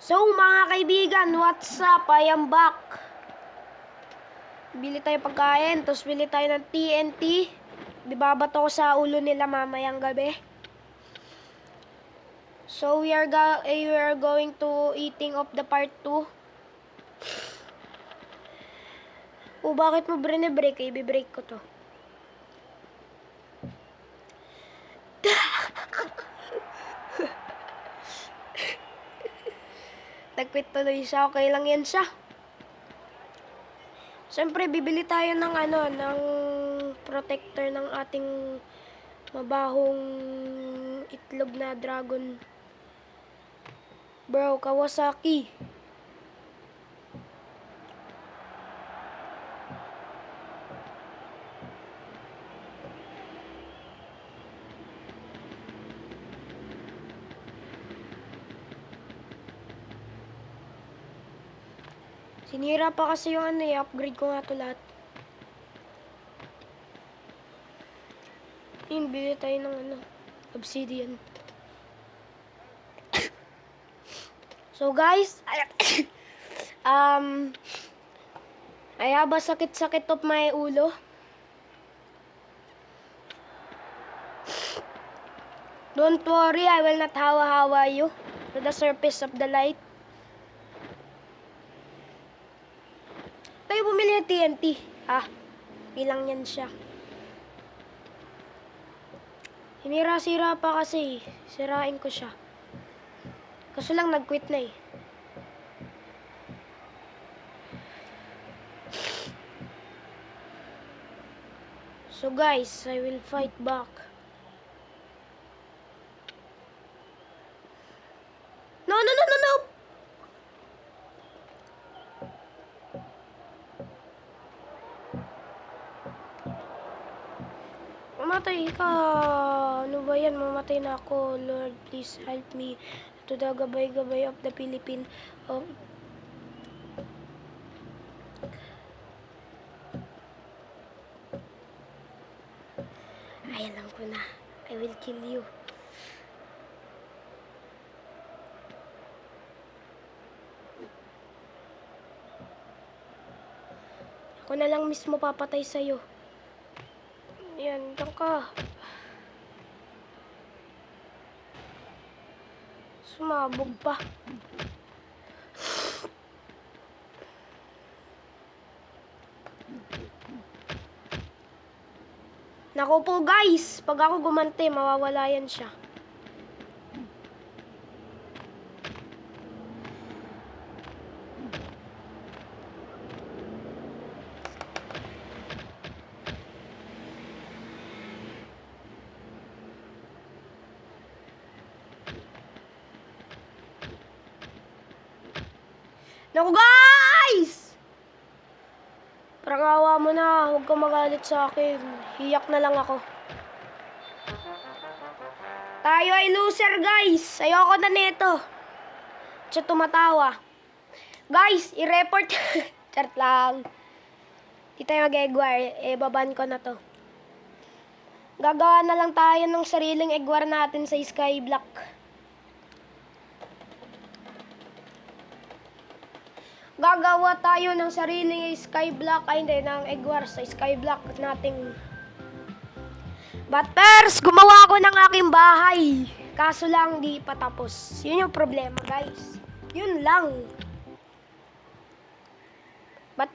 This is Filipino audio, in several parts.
So mga kaibigan, what's up? I am back. Bili tayo pagkain, tapos bili tayo ng TNT. Bibabato ko sa ulo nila mamayang gabi. So we are going to eating of the part 2. O bakit mo break? I-break ko to. Nag-quit tuloy siya. Okay lang yan siya. Siyempre, bibili tayo ng ng protector ng ating mabahong itlog na dragon. Bro, Kawasaki. Sinira pa kasi yung upgrade ko nga to lahat. Yun, bili tayo ng obsidian. So guys, I have a sakit-sakit of my ulo. Don't worry, I will not hawa-hawa you to the surface of the light. Tayo bumili ng TNT. Ilang yan siya. Hinira-sira pa kasi. Sirain ko siya. Kaso lang nag-quit na eh. So guys, I will fight back. No! Mamatay ka. Ano ba yan? Mamatay na ako. Lord, please help me to the gabay-gabay of the Philippines. Ay, alam ko na. I will kill you. Ako na lang mismo papatay sa'yo. Yan, dyan ka. Sumabog pa. Naku po guys, pag ako gumante, mawawala yan siya. Naku guys! Parang awa mo na, huwag kang magalit sa akin. Hiyak na lang ako. Tayo ay loser guys. Ayoko na nito. Siya tumatawa. Guys, i-report. Chart lang. Di tayo mag-egg war. Baban ko na to. Gagawa na lang tayo ng sariling egg war natin sa Skyblock. Gagawa tayo ng sariling Skyblock. Ay hindi, ng egg war sa Skyblock nating. But first, gumawa ako ng aking bahay. Kaso lang, di pa tapos. Yun yung problema, guys. Yun lang. But,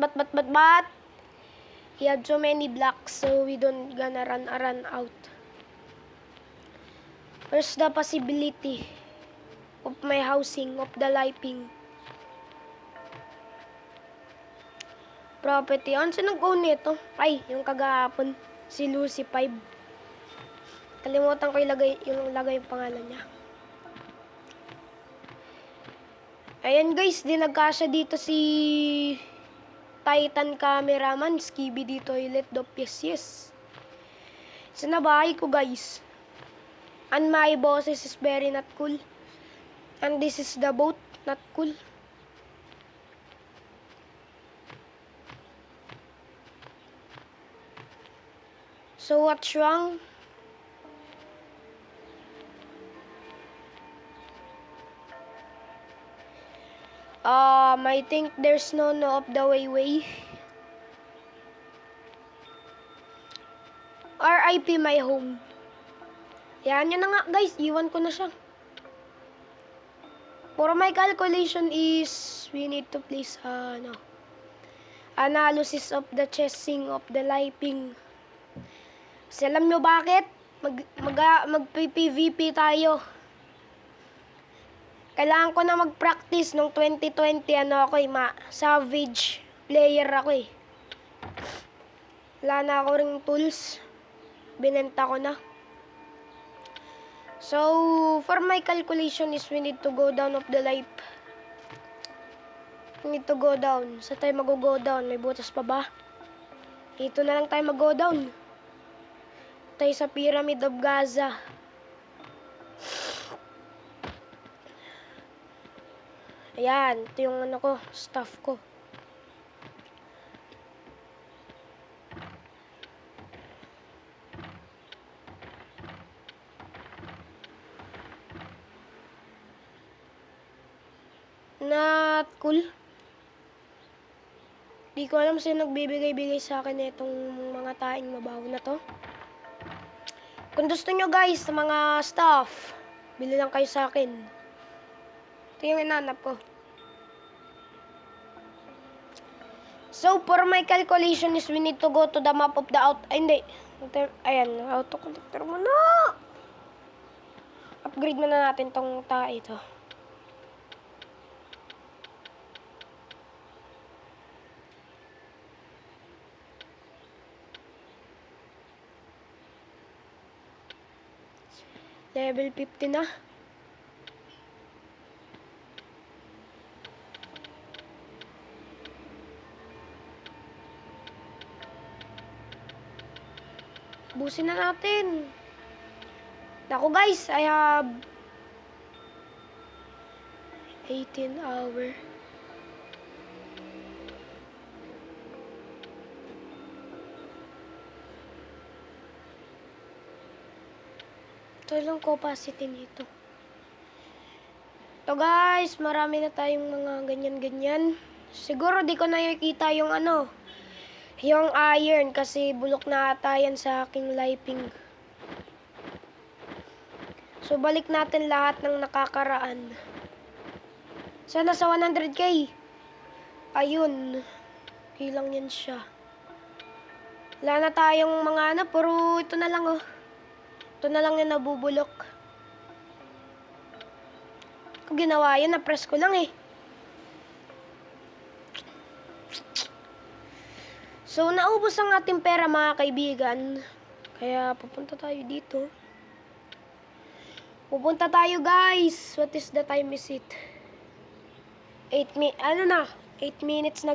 he had so many blocks, so we don't gonna run out. Where's the possibility of my housing, of the lighting? Property. Ano siya nag-own nito? Ay, yung kagahapon. Si Lucy 5. Kalimutan ko ilagay yung pangalan niya. Ayan guys, di nagkasya dito si Titan Cameraman, Skibidi Toilet, yes. Sa nabahay ko guys. And my bosses is very not cool. And this is the boat, not cool. So what's wrong? I think there's no of the way. RIP my home. Yan, yun na nga guys. Iwan ko na siya. For my calculation is, we need to place, analysis of the chasing of the liping. Kasi alam nyo bakit? Mag-PVP tayo. Kailangan ko na mag-practice nung 2020. Savage player ako eh. Wala na ako ring tools. Binenta ko na. So, for my calculation is we need to go down of the life. We need to go down. Saan tayo mag-go down? May butas pa ba? Ito na lang tayo mag-go down. Tayo sa Pyramid of Gaza. Ayan, ito yung stuff ko. Not cool. Di ko alam sino nagbibigay-bigay sa akin itong mga taing mabaho na to. Kung gusto nyo guys sa mga stuff, bili lang kayo sa akin. Ito yung inanap ko. So, for my calculation is we need to go to the map of the hindi. Ayan, auto-connector muna. Upgrade muna natin tong tae ito. Level 50 na. Busin na natin. Naku guys, I have 18 hour. Ito lang capacity nito. Ito guys, marami na tayong mga ganyan-ganyan. Siguro di ko nakikita yung yung iron kasi bulok na ata yan sa aking liping. So balik natin lahat ng nakakaraan. Sana sa 100k. Ayun. Ilang yan siya. Wala na tayong mga puro ito na lang Ito na lang yung nabubulok. Kung ginawa yun, na-press ko lang eh. So, naubos ang ating pera mga kaibigan. Kaya, pupunta tayo dito. Pupunta tayo guys. What is the time is it? 8 minutes na